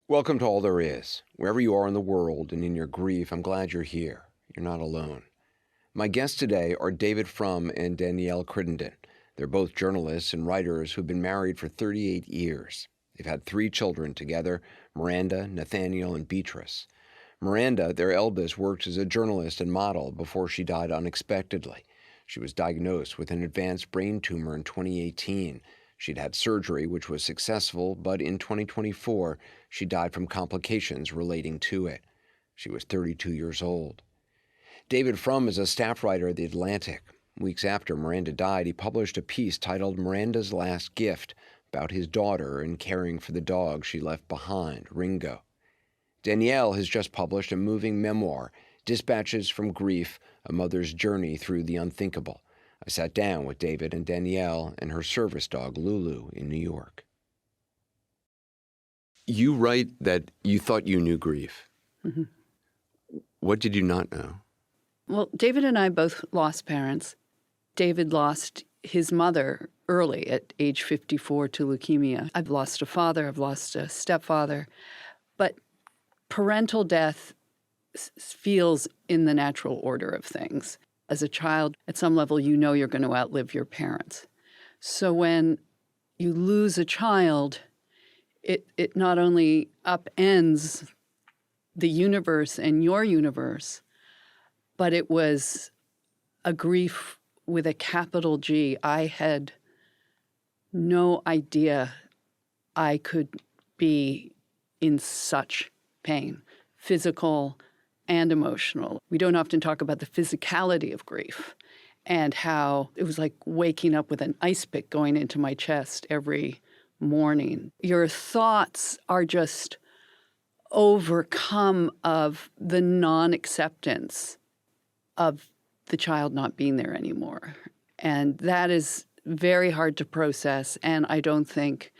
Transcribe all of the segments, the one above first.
Welcome to All There Is. Wherever you are in the world and in your grief, I'm glad you're here. You're not alone. My guests today are David Frum and Danielle Crittenden. They're both journalists and writers who've been married for 38 years. They've had 3 children together, Miranda, Nathaniel, and Beatrice. Miranda, their eldest, worked as a journalist and model before she died unexpectedly. She was diagnosed with an advanced brain tumor in 2018. She'd had surgery, which was successful, but in 2024, she died from complications relating to it. She was 32 years old. David Frum is a staff writer at The Atlantic. Weeks after Miranda died, he published a piece titled Miranda's Last Gift about his daughter and caring for the dog she left behind, Ringo. Danielle has just published a moving memoir, Dispatches from Grief, A Mother's Journey Through the Unthinkable. I sat down with David and Danielle and her service dog, Lulu, in New York. You write that you thought you knew grief. Mm-hmm. What did you not know? Well, David and I both lost parents. David lost his mother early at age 54 to leukemia. I've lost a father. I've lost a stepfather. But parental death feels in the natural order of things. As a child, at some level, you know you're going to outlive your parents. So when you lose a child, it not only upends the universe and your universe, but it was a grief with a capital G. I had no idea I could be in such pain, physical and emotional. We don't often talk about the physicality of grief and how it was like waking up with an ice pick going into my chest every morning. Your thoughts are just overcome of the non-acceptance of the child not being there anymore. And that is very hard to process, and I don't think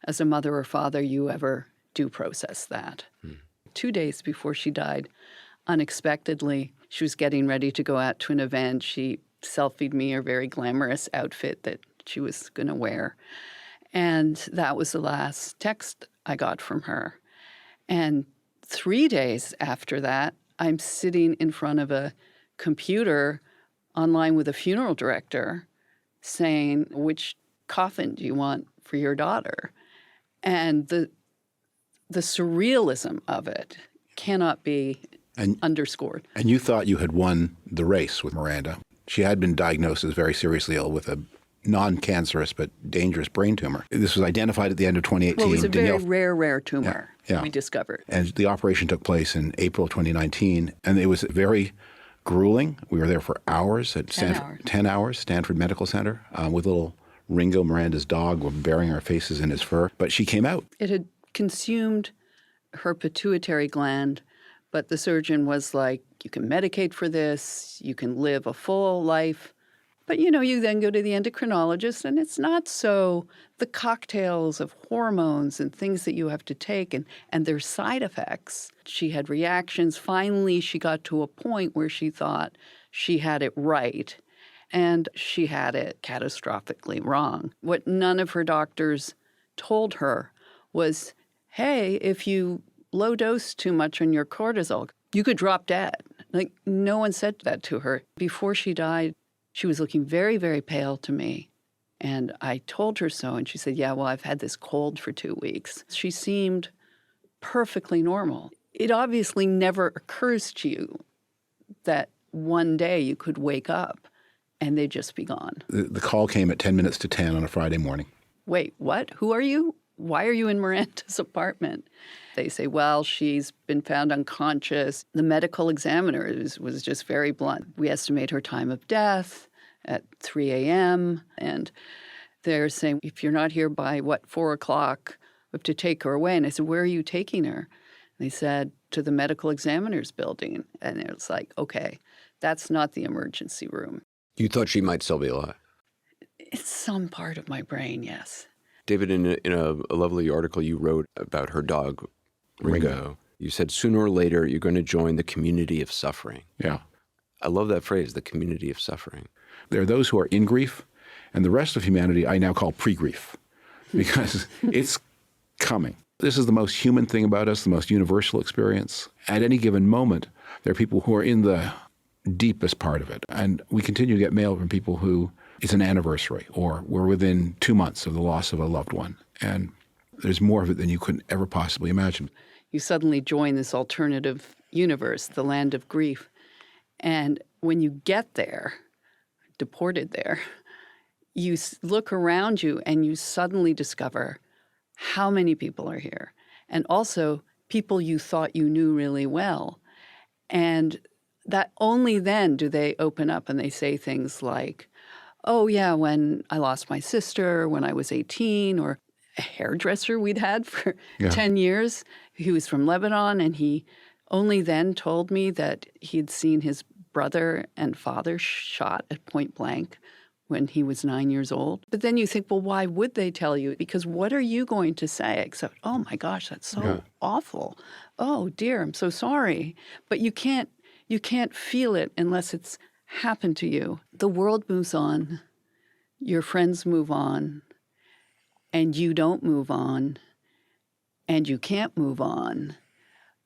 as a mother or father you ever do process that. 2 days before she died, unexpectedly, she was getting ready to go out to an event. She selfied me her very glamorous outfit that she was going to wear. And that was the last text I got from her. And 3 days after that, I'm sitting in front of a computer online with a funeral director saying, which coffin do you want for your daughter? And the surrealism of it cannot be underscored. And you thought you had won the race with Miranda. She had been diagnosed as very seriously ill with a non-cancerous but dangerous brain tumor. This was identified at the end of 2018. Well, it was a very rare tumor we discovered. And the operation took place in April 2019, and it was very grueling. We were there for hours at 10 hours, Stanford Medical Center, with little Ringo, Miranda's dog, burying our faces in his fur. But she came out. It had consumed her pituitary gland, but the surgeon was like, you can medicate for this, you can live a full life. But, you then go to the endocrinologist, and it's not so the cocktails of hormones and things that you have to take and their side effects. She had reactions. Finally, she got to a point where she thought she had it right, and she had it catastrophically wrong. What none of her doctors told her was, hey, if you low dose too much on your cortisol, you could drop dead. Like, no one said that to her. Before she died, she was looking very, very pale to me. And I told her so, and she said, yeah, well, I've had this cold for 2 weeks. She seemed perfectly normal. It obviously never occurs to you that one day you could wake up and they'd just be gone. The call came at 10 minutes to 10 on a Friday morning. Wait, what? Who are you? Why are you in Miranda's apartment? They say, well, she's been found unconscious. The medical examiner was just very blunt. We estimate her time of death at 3 a.m. And they're saying, if you're not here by, 4 o'clock, we have to take her away. And I said, where are you taking her? And they said, to the medical examiner's building. And it was like, okay, that's not the emergency room. You thought she might still be alive? It's some part of my brain, yes. David, in a lovely article you wrote about her dog, Ringo, you said sooner or later you're going to join the community of suffering. Yeah. I love that phrase, the community of suffering. There are those who are in grief, and the rest of humanity I now call pre-grief, because it's coming. This is the most human thing about us, the most universal experience. At any given moment, there are people who are in the deepest part of it. And we continue to get mail from people who it's an anniversary or we're within 2 months of the loss of a loved one. And there's more of it than you could ever possibly imagine. You suddenly join this alternative universe, the land of grief. And when you get there, deported there, you look around you and you suddenly discover how many people are here. And also people you thought you knew really well. And that only then do they open up and they say things like, oh, yeah, when I lost my sister, when I was 18, or a hairdresser we'd had for 10 years. He was from Lebanon, and he only then told me that he'd seen his brother and father shot at point blank when he was 9 years old. But then you think, well, why would they tell you? Because what are you going to say except, oh, my gosh, that's so awful. Oh, dear, I'm so sorry. But you can't feel it unless it's happened to you. The world moves on. Your friends move on. And you don't move on. And you can't move on.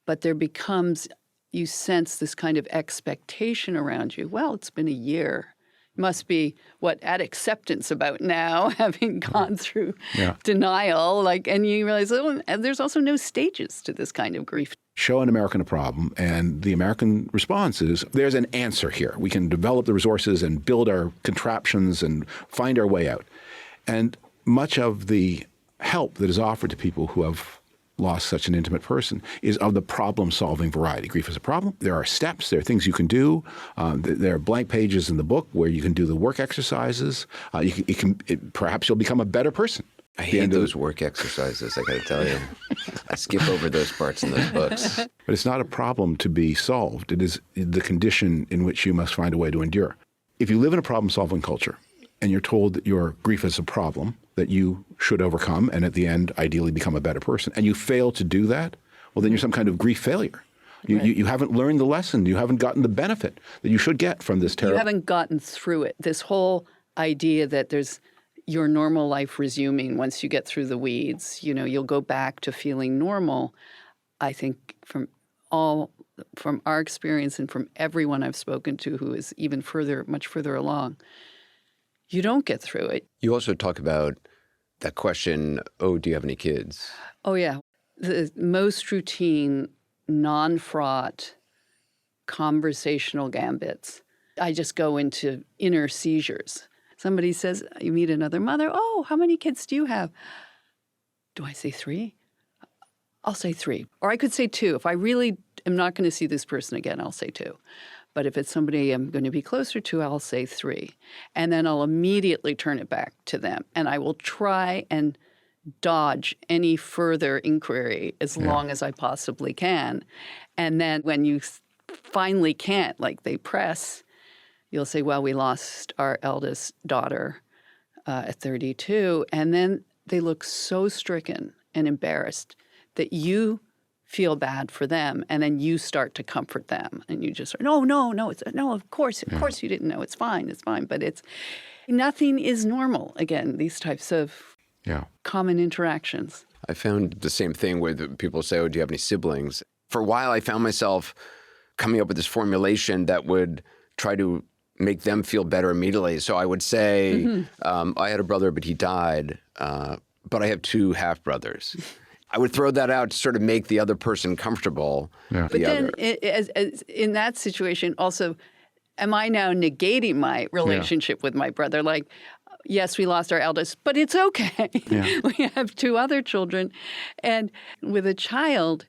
But there becomes, you sense this kind of expectation around you. Well, it's been a year. Must be at acceptance about now, having gone through denial, and you realize, oh, and there's also no stages to this kind of grief. Show an American a problem, and the American response is, there's an answer here. We can develop the resources and build our contraptions and find our way out. And much of the help that is offered to people who have lost such an intimate person is of the problem-solving variety. Grief is a problem. There are steps. There are things you can do. There are blank pages in the book where you can do the work exercises. Perhaps you'll become a better person. I hate those work exercises, I got to tell you. I skip over those parts in those books. But it's not a problem to be solved. It is the condition in which you must find a way to endure. If you live in a problem-solving culture and you're told that your grief is a problem that you should overcome and at the end ideally become a better person, and you fail to do that, well, then you're some kind of grief failure. You haven't learned the lesson. You haven't gotten the benefit that you should get from this terrible. You haven't gotten through it. This whole idea that there's your normal life resuming once you get through the weeds, you'll go back to feeling normal. I think from our experience and from everyone I've spoken to who is even much further along, you don't get through it. You also talk about that question, oh, do you have any kids? Oh, yeah. The most routine, non-fraught, conversational gambits. I just go into inner seizures. Somebody says, you meet another mother, oh, how many kids do you have? Do I say 3? I'll say 3. Or I could say 2. If I really am not going to see this person again, I'll say 2. But if it's somebody I'm going to be closer to, I'll say 3. And then I'll immediately turn it back to them. And I will try and dodge any further inquiry as long as I possibly can. And then when you finally can't, like they press, you'll say, well, we lost our eldest daughter at 32. And then they look so stricken and embarrassed that you feel bad for them, and then you start to comfort them, and you just no, of course you didn't know, it's fine, but nothing is normal. Again, these types of common interactions. I found the same thing where people say, oh, do you have any siblings? For a while, I found myself coming up with this formulation that would try to make them feel better immediately. So I would say, I had a brother, but he died, but I have 2 half-brothers. I would throw that out to sort of make the other person comfortable. Yeah. But then as in that situation also, am I now negating my relationship with my brother? Like, yes, we lost our eldest, but it's okay. Yeah. We have 2 other children. And with a child,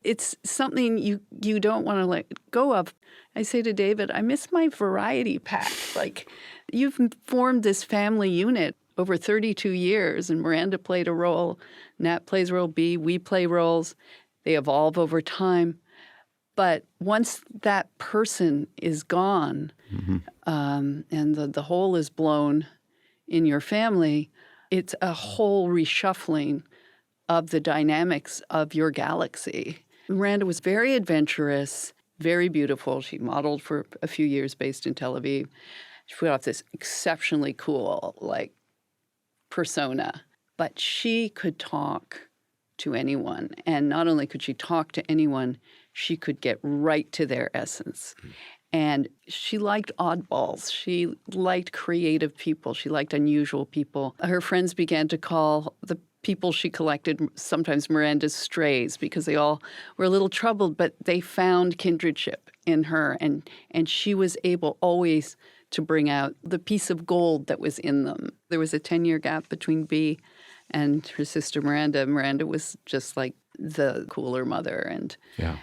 it's something you don't want to let go of. I say to David, I miss my variety pack. Like, you've formed this family unit over 32 years, and Miranda played a role, Nat plays role B, we play roles. They evolve over time. But once that person is gone and the hole is blown in your family, it's a whole reshuffling of the dynamics of your galaxy. Miranda was very adventurous, very beautiful. She modeled for a few years based in Tel Aviv. She put off this exceptionally cool, persona. But she could talk to anyone. And not only could she talk to anyone, she could get right to their essence. And she liked oddballs. She liked creative people. She liked unusual people. Her friends began to call the people she collected sometimes Miranda's strays because they all were a little troubled, but they found kindredship in her. And she was able always to bring out the piece of gold that was in them. There was a 10-year gap between Bea and her sister Miranda. Miranda was just like the cooler mother, and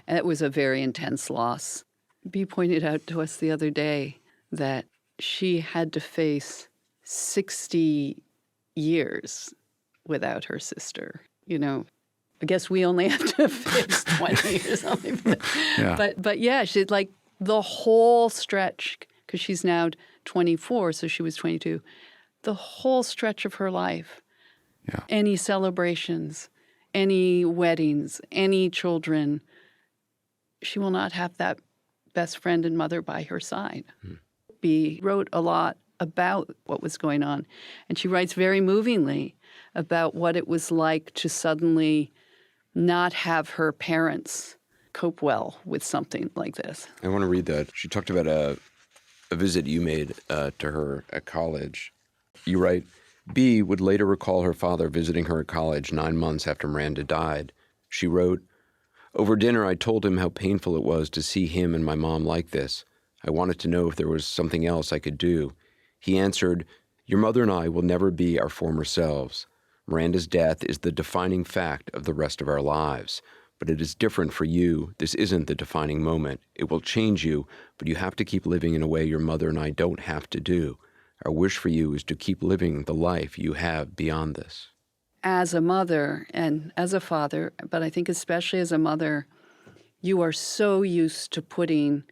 it was a very intense loss. Bea pointed out to us the other day that she had to face 60 years without her sister. You know, I guess we only have to face 20 or something. But yeah, she like the whole stretch, because she's now 24, so she was 22, the whole stretch of her life. Yeah. Any celebrations, any weddings, any children, she will not have that best friend and mother by her side. Bea wrote a lot about what was going on, and she writes very movingly about what it was like to suddenly not have her parents cope well with something like this. I want to read that. She talked about a visit you made to her at college. You write, Bea would later recall her father visiting her at college 9 months after Miranda died. She wrote, over dinner, I told him how painful it was to see him and my mom like this. I wanted to know if there was something else I could do. He answered, your mother and I will never be our former selves. Miranda's death is the defining fact of the rest of our lives. But it is different for you. This isn't the defining moment. It will change you, but you have to keep living in a way your mother and I don't have to do. Our wish for you is to keep living the life you have beyond this. As a mother and as a father, but I think especially as a mother, you are so used to putting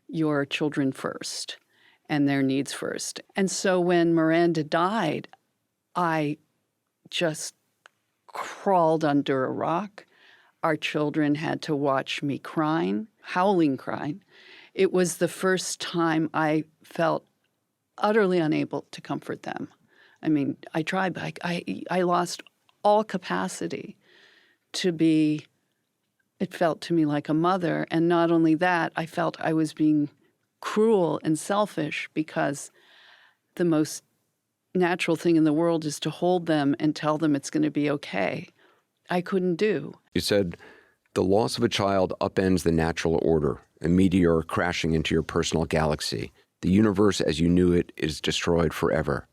your children first and their needs first. And so when Miranda died, I just crawled under a rock. Our children had to watch me crying, howling crying. It was the first time I felt utterly unable to comfort them. I mean, I tried, but I lost all capacity to be, it felt to me like a mother. And not only that, I felt I was being cruel and selfish because the most natural thing in the world is to hold them and tell them it's going to be okay. I couldn't do. You said, the loss of a child upends the natural order, a meteor crashing into your personal galaxy. The universe as you knew it is destroyed forever.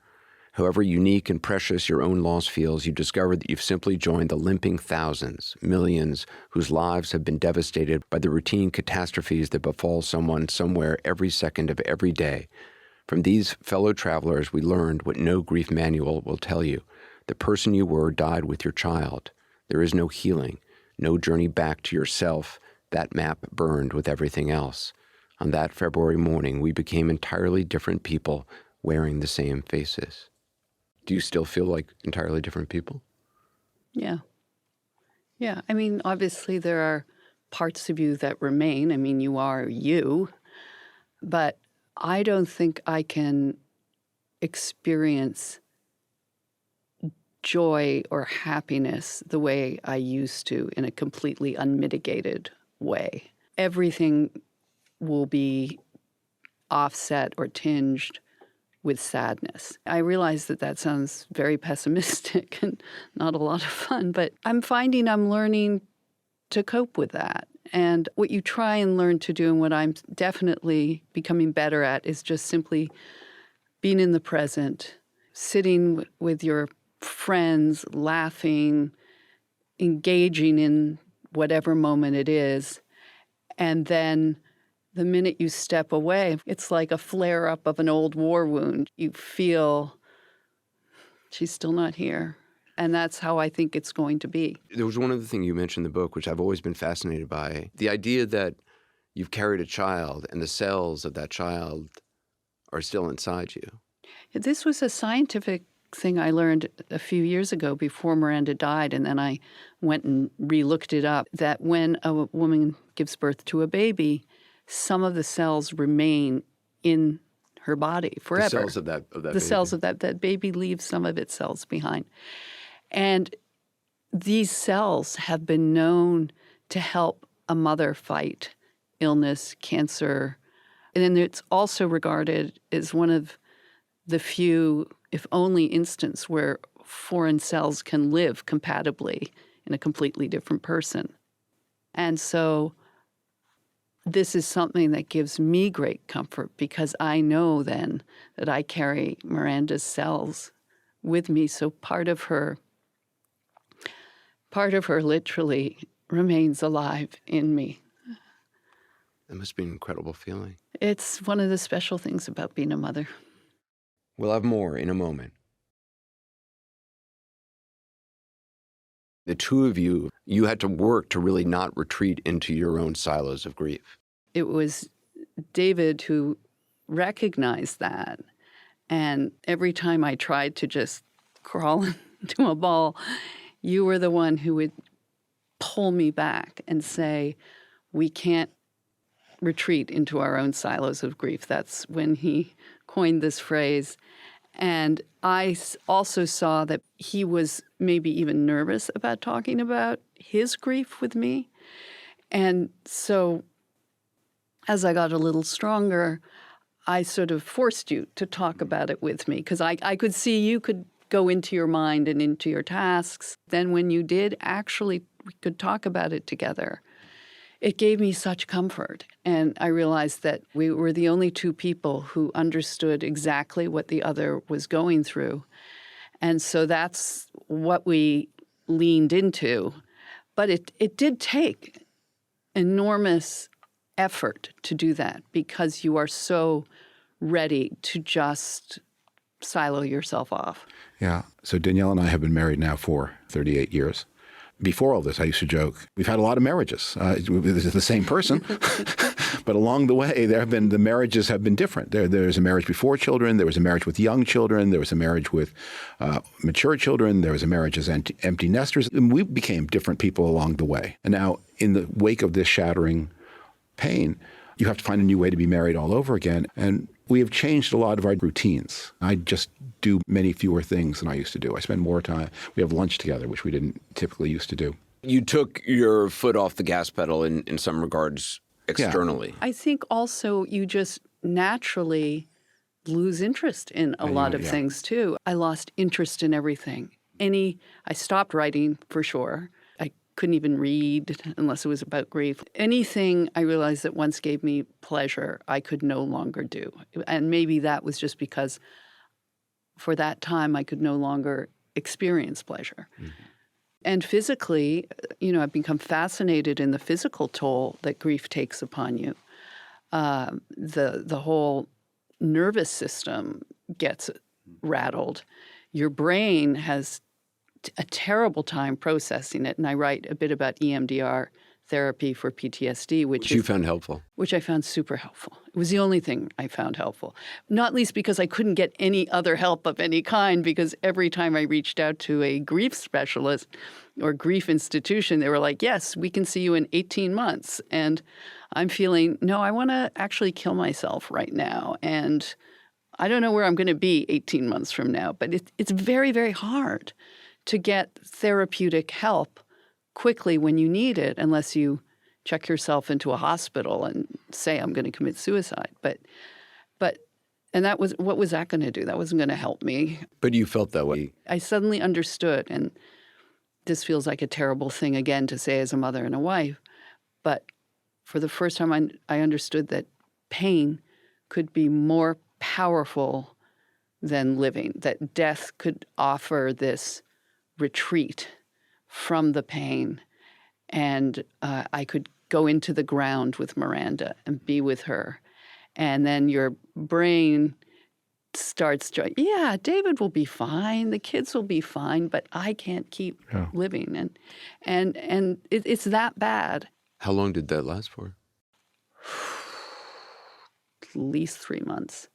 However unique and precious your own loss feels, you discover that you've simply joined the limping thousands, millions, whose lives have been devastated by the routine catastrophes that befall someone somewhere every second of every day. From these fellow travelers, we learned what no grief manual will tell you. The person you were died with your child. There is no healing, no journey back to yourself. That map burned with everything else. On that February morning, we became entirely different people wearing the same faces. Do you still feel like entirely different people? Yeah. Yeah. I mean, obviously there are parts of you that remain. I mean, you are you. But I don't think I can experience joy or happiness the way I used to in a completely unmitigated way. Everything will be offset or tinged with sadness. I realize that that sounds very pessimistic and not a lot of fun, but I'm finding I'm learning to cope with that. And what you try and learn to do, and what I'm definitely becoming better at, is just simply being in the present, sitting with your friends, laughing, engaging in whatever moment it is, and then the minute you step away, it's like a flare-up of an old war wound. You feel she's still not here. And that's how I think it's going to be. There was one other thing you mentioned in the book, which I've always been fascinated by. The idea that you've carried a child and the cells of that child are still inside you. This was a scientific thing I learned a few years ago before Miranda died, and then I went and re-looked it up, that when a woman gives birth to a baby, some of the cells remain in her body forever. The cells of that the baby. Cells of that baby leaves some of its cells behind. And these cells have been known to help a mother fight illness, cancer. And then it's also regarded as one of the few, if only, instance where foreign cells can live compatibly in a completely different person. And so this is something that gives me great comfort because I know then that I carry Miranda's cells with me. So part of her literally remains alive in me. That must be an incredible feeling. It's one of the special things about being a mother. We'll have more in a moment. The two of you had to work to really not retreat into your own silos of grief. It was David who recognized that. And every time I tried to just crawl into a ball, you were the one who would pull me back and say, we can't retreat into our own silos of grief. That's when he coined this phrase. And I also saw that he was maybe even nervous about talking about his grief with me. And so as I got a little stronger, I sort of forced you to talk about it with me because I could see you could go into your mind and into your tasks. Then when you did, actually, we could talk about it together. It gave me such comfort. And I realized that we were the only two people who understood exactly what the other was going through. And so that's what we leaned into. But it did take enormous effort to do that because you are so ready to just silo yourself off. Yeah. So Danielle and I have been married now for 38 years. Before all this, I used to joke, we've had a lot of marriages. This is the same person. But along the way, the marriages have been different. There's a marriage before children. There was a marriage with young children. There was a marriage with mature children. There was a marriage as empty nesters. And we became different people along the way. And now, in the wake of this shattering pain, you have to find a new way to be married all over again. And we have changed a lot of our routines. I just do many fewer things than I used to do. I spend more time. We have lunch together, which we didn't typically used to do. You took your foot off the gas pedal in some regards externally. Yeah. I think also you just naturally lose interest in a lot of things too. I lost interest in everything. I stopped writing for sure. I couldn't even read unless it was about grief. Anything I realized that once gave me pleasure, I could no longer do. And maybe that was just because for that time I could no longer experience pleasure. Mm-hmm. And physically, I've become fascinated in the physical toll that grief takes upon you. The whole nervous system gets rattled. Your brain has a terrible time processing it. And I write a bit about EMDR therapy for PTSD, which you found helpful. Which I found super helpful. It was the only thing I found helpful. Not least because I couldn't get any other help of any kind, because every time I reached out to a grief specialist or grief institution, they were like, yes, we can see you in 18 months. And I'm feeling, no, I want to actually kill myself right now. And I don't know where I'm going to be 18 months from now, but it's very, very hard to get therapeutic help quickly when you need it, unless you check yourself into a hospital and say, I'm going to commit suicide. And that was, what was that going to do? That wasn't going to help me. But you felt that way. I suddenly understood, and this feels like a terrible thing again to say as a mother and a wife, but for the first time I understood that pain could be more powerful than living, that death could offer this retreat from the pain, and I could go into the ground with Miranda and be with her. And then your brain starts to, David will be fine, the kids will be fine, but I can't keep living. And it's that bad. How long did that last for? At least 3 months.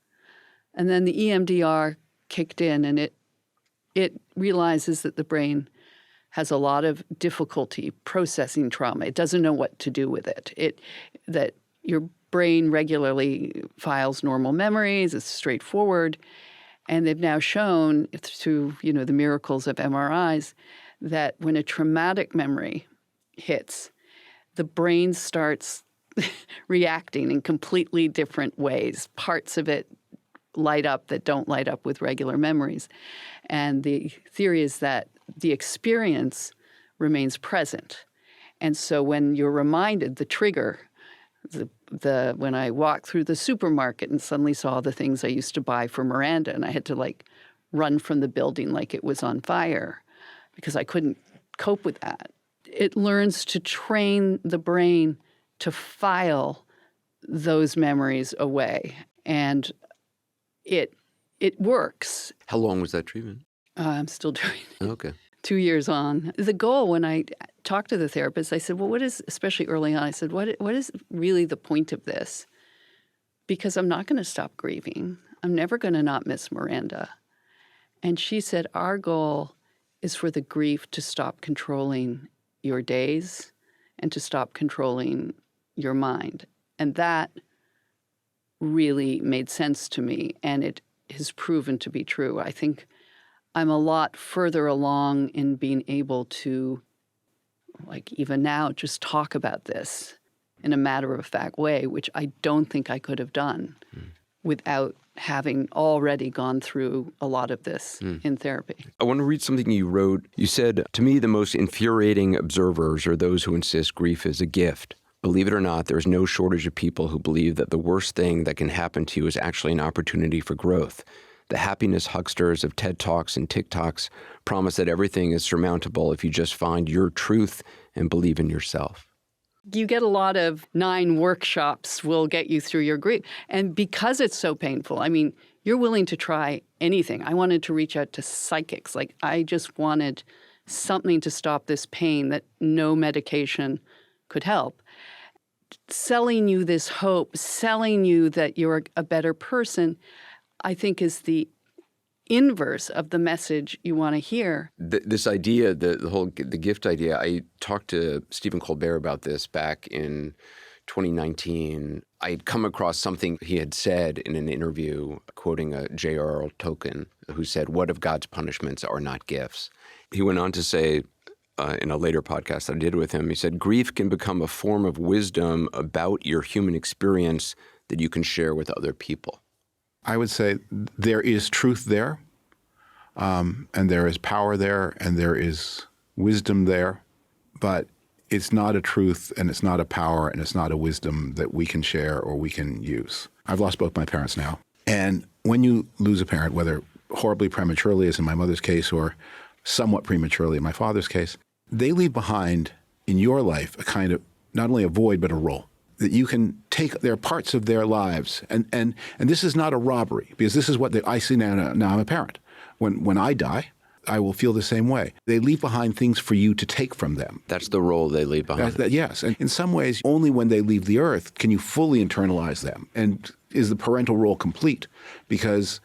And then the EMDR kicked in, and it realizes that the brain has a lot of difficulty processing trauma. It doesn't know what to do with it. That your brain regularly files normal memories. It's straightforward. And they've now shown through, the miracles of MRIs that when a traumatic memory hits, the brain starts reacting in completely different ways. Parts of it light up that don't light up with regular memories. And the theory is that the experience remains present. And so when you're reminded, the trigger, when I walked through the supermarket and suddenly saw the things I used to buy for Miranda, and I had to run from the building like it was on fire because I couldn't cope with that. It learns to train the brain to file those memories away. And it works. How long was that treatment? I'm still doing it. Okay. 2 years on. The goal, when I talked to the therapist, I said, well, what is, especially early on, I said, what is really the point of this? Because I'm not going to stop grieving. I'm never going to not miss Miranda. And she said, our goal is for the grief to stop controlling your days and to stop controlling your mind. And that really made sense to me, and it has proven to be true. I think I'm a lot further along in being able to, even now, just talk about this in a matter-of-fact way, which I don't think I could have done without having already gone through a lot of this in therapy. I want to read something you wrote. You said, "To me, the most infuriating observers are those who insist grief is a gift. Believe it or not, there is no shortage of people who believe that the worst thing that can happen to you is actually an opportunity for growth. The happiness hucksters of TED Talks and TikToks promise that everything is surmountable if you just find your truth and believe in yourself." You get a lot of 9 workshops will get you through your grief. And because it's so painful, you're willing to try anything. I wanted to reach out to psychics. I just wanted something to stop this pain that no medication could help. Selling you this hope, selling you that you're a better person, I think is the inverse of the message you want to hear. This idea, the gift idea, I talked to Stephen Colbert about this back in 2019. I had come across something he had said in an interview, quoting a J.R.R. Tolkien, who said, "What if God's punishments are not gifts?" He went on to say, in a later podcast I did with him, he said, "Grief can become a form of wisdom about your human experience that you can share with other people." I would say there is truth there, and there is power there, and there is wisdom there, but it's not a truth, and it's not a power, and it's not a wisdom that we can share or we can use. I've lost both my parents now, and when you lose a parent, whether horribly prematurely, as in my mother's case, or somewhat prematurely in my father's case, they leave behind in your life a kind of, not only a void, but a role. That you can take their parts of their lives, and this is not a robbery, because this is what I see now I'm a parent. When I die, I will feel the same way. They leave behind things for you to take from them. That's the role they leave behind. Yes, and in some ways, only when they leave the earth can you fully internalize them, and is the parental role complete, because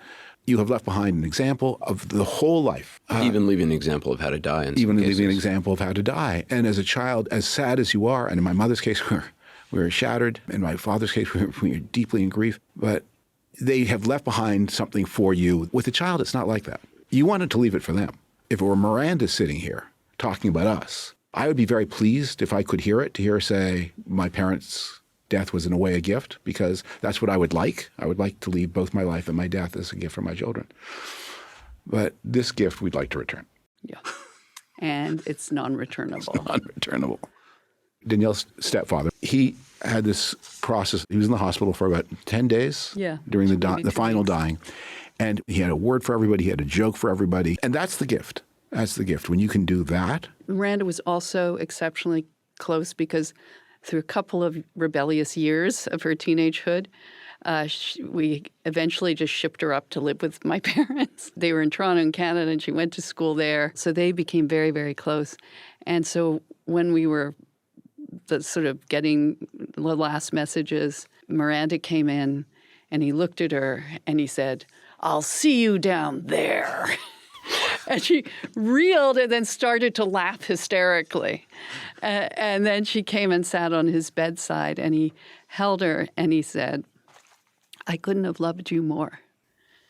you have left behind an example of the whole life. Even leaving an example of how to die in some Even cases. leaving an example of how to die. And as a child, as sad as you are, and in my mother's case, we were shattered. In my father's case, we were deeply in grief. But they have left behind something for you. With a child, it's not like that. You wanted to leave it for them. If it were Miranda sitting here talking about us, I would be very pleased if I could hear it, to hear her say, my parents' death was in a way a gift, because that's what I would like. I would like to leave both my life and my death as a gift for my children. But this gift we'd like to return. Yeah. And it's non-returnable. Non-returnable. Danielle's stepfather, he had this process. He was in the hospital for about 10 days during the final dying. And he had a word for everybody. He had a joke for everybody. And that's the gift. That's the gift. When you can do that. Miranda was also exceptionally close because through a couple of rebellious years of her teenagehood, we eventually just shipped her up to live with my parents. They were in Toronto in Canada, and she went to school there. So they became very, very close. And so when we were sort of getting the last messages, Miranda came in, and he looked at her, and he said, "I'll see you down there." And she reeled and then started to laugh hysterically. And then she came and sat on his bedside, and he held her, and he said, "I couldn't have loved you more."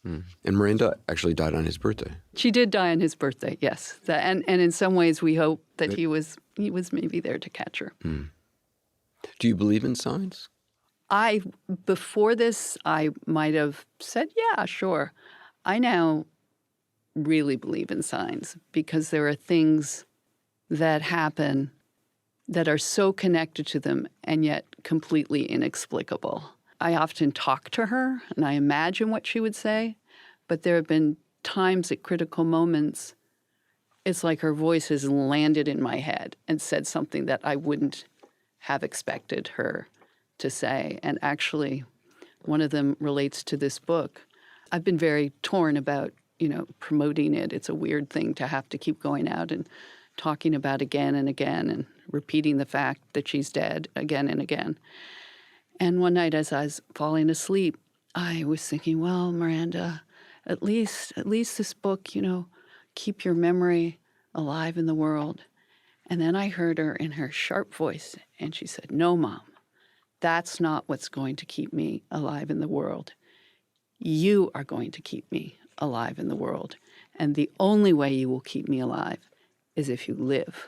And Miranda actually died on his birthday. She did die on his birthday, yes. And in some ways, we hope that he was maybe there to catch her. Do you believe in signs? Before this, I might have said, yeah, sure. I now really believe in signs because there are things that happen that are so connected to them and yet completely inexplicable. I often talk to her and I imagine what she would say, but there have been times at critical moments, it's like her voice has landed in my head and said something that I wouldn't have expected her to say. And actually, one of them relates to this book. I've been very torn about, promoting it. It's a weird thing to have to keep going out and talking about again and again and repeating the fact that she's dead again and again. And one night as I was falling asleep, I was thinking, well, Miranda, at least this book, keep your memory alive in the world. And then I heard her in her sharp voice, and she said, no, Mom, that's not what's going to keep me alive in the world. You are going to keep me alive in the world. And the only way you will keep me alive is if you live.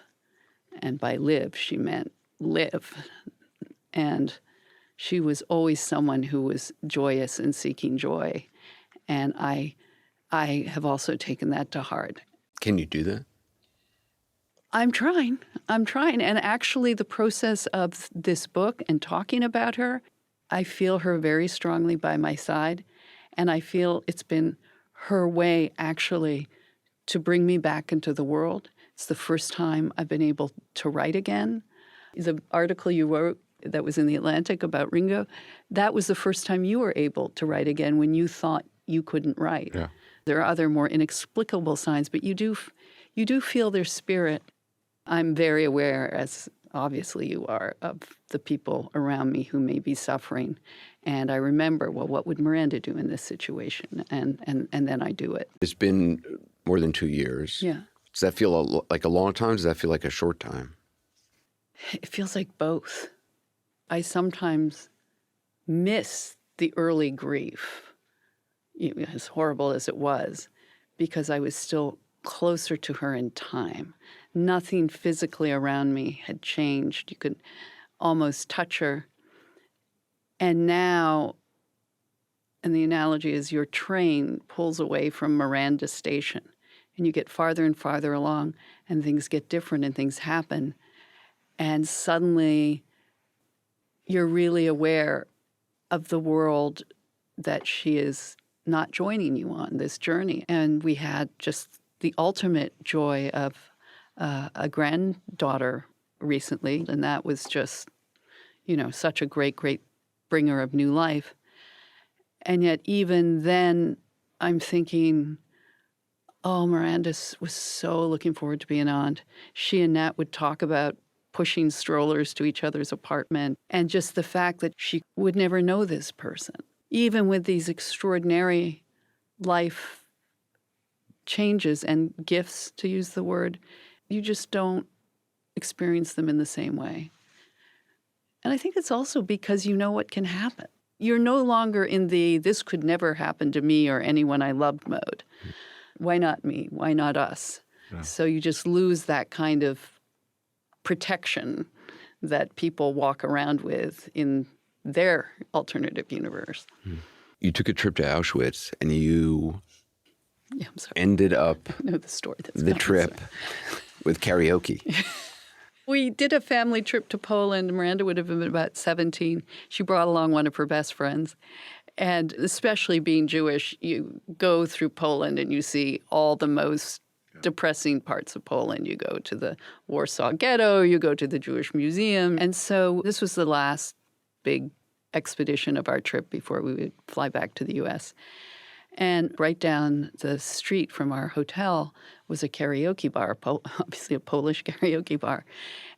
And by live, she meant live. And she was always someone who was joyous and seeking joy. And I have also taken that to heart. Can you do that? I'm trying. And actually, the process of this book and talking about her, I feel her very strongly by my side. And I feel it's been her way, actually, to bring me back into the world. It's the first time I've been able to write again. The article you wrote that was in The Atlantic about Ringo, that was the first time you were able to write again when you thought you couldn't write. Yeah. There are other more inexplicable signs, but you do feel their spirit. I'm very aware, as obviously you are, of the people around me who may be suffering. And I remember, well, what would Miranda do in this situation? And then I do it. It's been more than 2 years. Yeah. Does that feel like a long time? Does that feel like a short time? It feels like both. I sometimes miss the early grief, as horrible as it was, because I was still closer to her in time. Nothing physically around me had changed. You could almost touch her. And now, and the analogy is your train pulls away from Miranda Station, and you get farther and farther along, and things get different and things happen. And suddenly, you're really aware of the world that she is not joining you on this journey. And we had just the ultimate joy of a granddaughter recently, and that was just, such a great, great bringer of new life. And yet even then, I'm thinking, oh, Miranda was so looking forward to being an aunt. She and Nat would talk about pushing strollers to each other's apartment, and just the fact that she would never know this person. Even with these extraordinary life changes and gifts, to use the word, you just don't experience them in the same way. And I think it's also because you know what can happen. You're no longer in the this could never happen to me or anyone I loved mode. Why not me? Why not us? Yeah. So you just lose that kind of protection that people walk around with in their alternative universe. You took a trip to Auschwitz and you I'm sorry. ended up I know the story that's the trip with karaoke. We did a family trip to Poland. Miranda would have been about 17. She brought along one of her best friends. And especially being Jewish, you go through Poland and you see all the most depressing parts of Poland. You go to the Warsaw Ghetto, you go to the Jewish Museum. And so this was the last big expedition of our trip before we would fly back to the U.S. And right down the street from our hotel was a karaoke bar, obviously a Polish karaoke bar.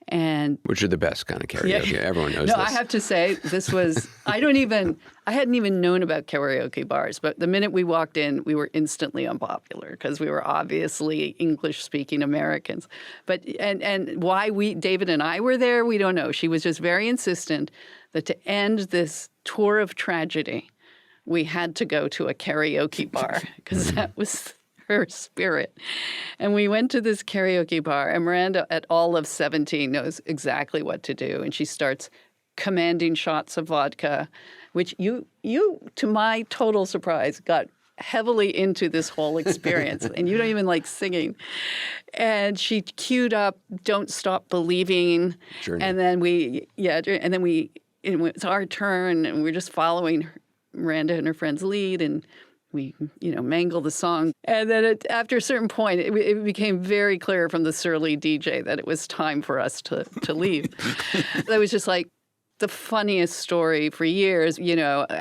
And which are the best kind of karaoke. Yeah. Everyone knows this. No, I have to say, this was, I hadn't even known about karaoke bars, but the minute we walked in, we were instantly unpopular because we were obviously English-speaking Americans. But, and why David and I were there, we don't know. She was just very insistent that to end this tour of tragedy, we had to go to a karaoke bar because that was her spirit. And we went to this karaoke bar, and Miranda, at all of 17, knows exactly what to do. And she starts commanding shots of vodka, which you, to my total surprise, got heavily into this whole experience. And you don't even like singing. And she queued up Don't Stop Believing. Journey. And then it's our turn, and we're just following Miranda and her friend's lead, and we, mangle the song. And then after a certain point, it became very clear from the surly DJ that it was time for us to leave. That was just like the funniest story for years,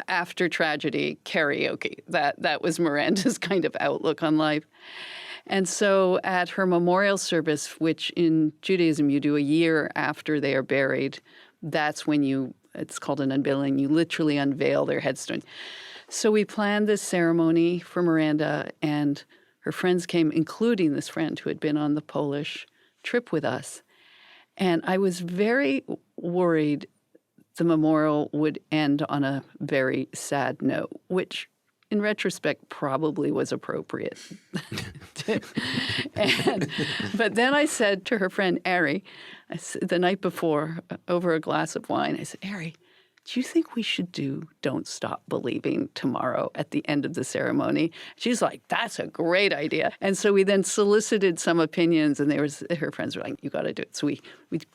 after tragedy, karaoke. That was Miranda's kind of outlook on life. And so at her memorial service, which in Judaism you do a year after they are buried, that's when it's called an unveiling. You literally unveil their headstone. So we planned this ceremony for Miranda, and her friends came, including this friend who had been on the Polish trip with us. And I was very worried the memorial would end on a very sad note, which in retrospect probably was appropriate. But then I said to her friend, Ari, the night before, over a glass of wine, I said, Ari, do you think we should do Don't Stop Believing tomorrow at the end of the ceremony? She's like, that's a great idea. And so we then solicited some opinions, and her friends were like, you got to do it. So we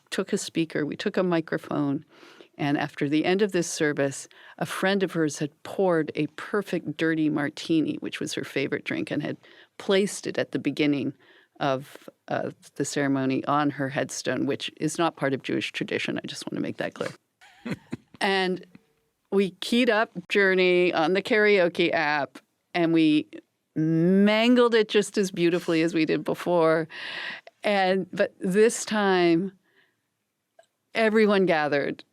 took a speaker, we took a microphone, and after the end of this service, a friend of hers had poured a perfect dirty martini, which was her favorite drink, and had placed it at the beginning of the ceremony on her headstone, which is not part of Jewish tradition. I just want to make that clear. And we keyed up Journey on the karaoke app, and we mangled it just as beautifully as we did before. But this time, everyone gathered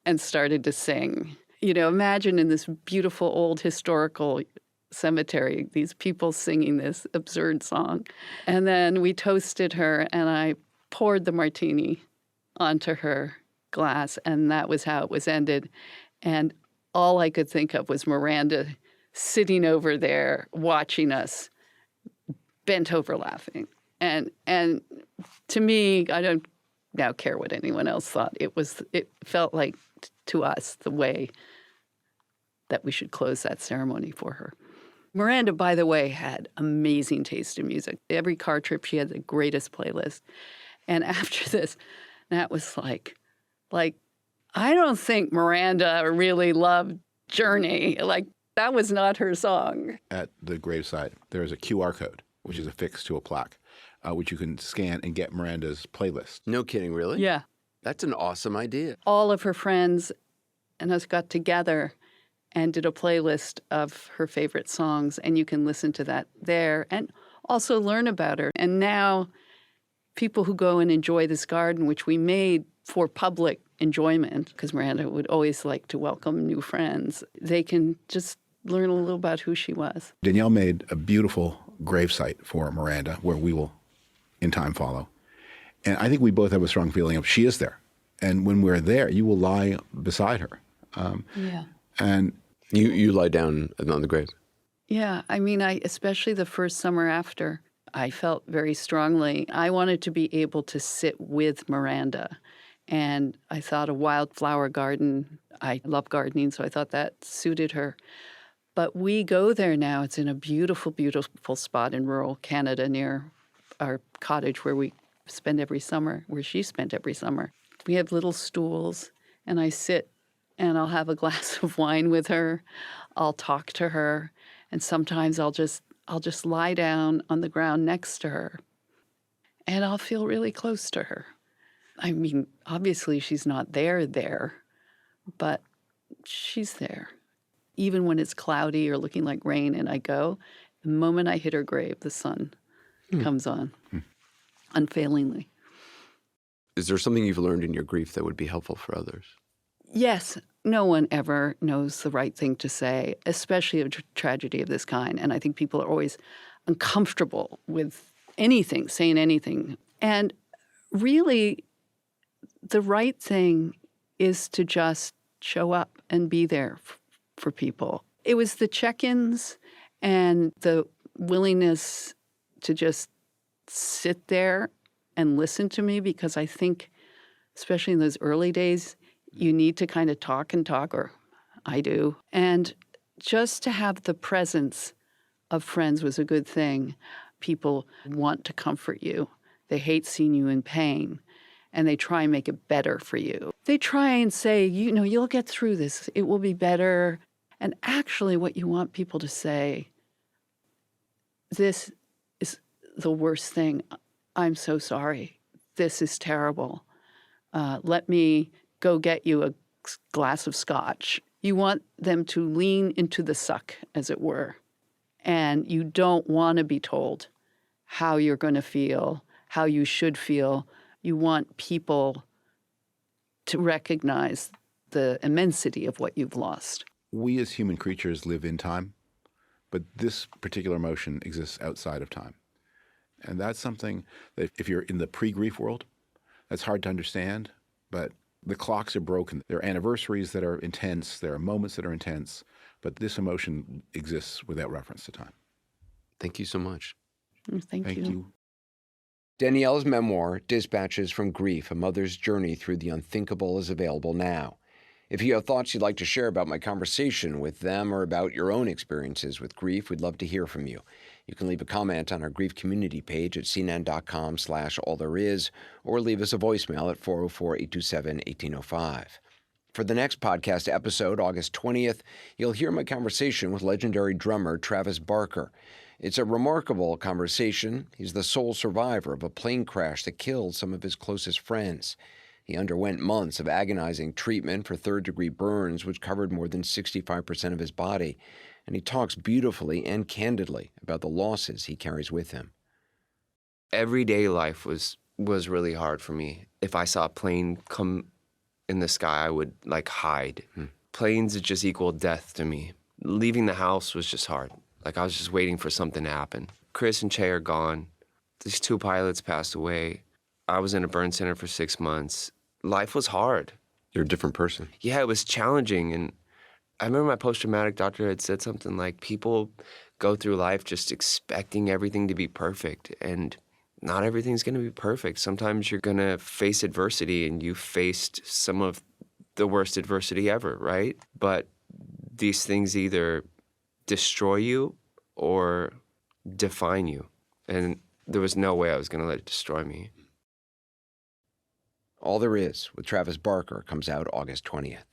and started to sing. Imagine in this beautiful old historical cemetery, these people singing this absurd song. And then we toasted her, and I poured the martini onto her glass, and that was how it was ended. And all I could think of was Miranda sitting over there watching us, bent over laughing. And to me, I don't now care what anyone else thought. It felt like to us the way that we should close that ceremony for her. Miranda, by the way, had amazing taste in music. Every car trip, she had the greatest playlist. And after this, Nat was like, I don't think Miranda really loved Journey. Like, that was not her song. At the graveside, there is a QR code, which is affixed to a plaque, which you can scan and get Miranda's playlist. No kidding, really? Yeah. That's an awesome idea. All of her friends and us got together and did a playlist of her favorite songs, and you can listen to that there and also learn about her. And now people who go and enjoy this garden, which we made for public enjoyment, because Miranda would always like to welcome new friends, they can just learn a little about who she was. Danielle made a beautiful gravesite for Miranda, where we will in time follow. And I think we both have a strong feeling of she is there. And when we're there, you will lie beside her. Yeah. And you lie down on the grave. Yeah. I mean, especially the first summer after, I felt very strongly I wanted to be able to sit with Miranda. And I thought a wildflower garden, I love gardening, so I thought that suited her. But we go there now. It's in a beautiful, beautiful spot in rural Canada near our cottage where we spend every summer, where she spent every summer. We have little stools, and I sit and I'll have a glass of wine with her. I'll talk to her, and sometimes I'll just lie down on the ground next to her, and I'll feel really close to her. I mean, obviously she's not there, but she's there. Even when it's cloudy or looking like rain and I go, the moment I hit her grave, the sun comes on unfailingly. Is there something you've learned in your grief that would be helpful for others? Yes. No one ever knows the right thing to say, especially a tragedy of this kind. And I think people are always uncomfortable with anything, saying anything. And really, the right thing is to just show up and be there for people. It was the check-ins and the willingness to just sit there and listen to me, because I think, especially in those early days, you need to kind of talk and talk, or I do. And just to have the presence of friends was a good thing. People want to comfort you. They hate seeing you in pain, and they try and make it better for you. They try and say, you'll get through this. It will be better. And actually what you want people to say, this is the worst thing. I'm so sorry. This is terrible. Let me go get you a glass of scotch. You want them to lean into the suck, as it were. And you don't want to be told how you're going to feel, how you should feel. You want people to recognize the immensity of what you've lost. We as human creatures live in time, but this particular emotion exists outside of time. And that's something that if you're in the pre-grief world, that's hard to understand, but the clocks are broken. There are anniversaries that are intense. There are moments that are intense, but this emotion exists without reference to time. Thank you so much. Thank you. Danielle's memoir, Dispatches from Grief, A Mother's Journey Through the Unthinkable, is available now. If you have thoughts you'd like to share about my conversation with them or about your own experiences with grief, we'd love to hear from you. You can leave a comment on our grief community page at cnn.com/allthereis, or leave us a voicemail at 404-827-1805. For the next podcast episode, August 20th, you'll hear my conversation with legendary drummer Travis Barker. It's a remarkable conversation. He's the sole survivor of a plane crash that killed some of his closest friends. He underwent months of agonizing treatment for third-degree burns, which covered more than 65% of his body, and he talks beautifully and candidly about the losses he carries with him. Everyday life was really hard for me. If I saw a plane come in the sky, I would hide. Planes just equal death to me. Leaving the house was just hard. I was just waiting for something to happen. Chris and Che are gone. These two pilots passed away. I was in a burn center for 6 months. Life was hard. You're a different person. Yeah, it was challenging. And I remember my post-traumatic doctor had said something like, people go through life just expecting everything to be perfect. And not everything's going to be perfect. Sometimes you're going to face adversity, and you faced some of the worst adversity ever, right? But these things either destroy you or define you. And there was no way I was going to let it destroy me. All There Is with Travis Barker comes out August 20th.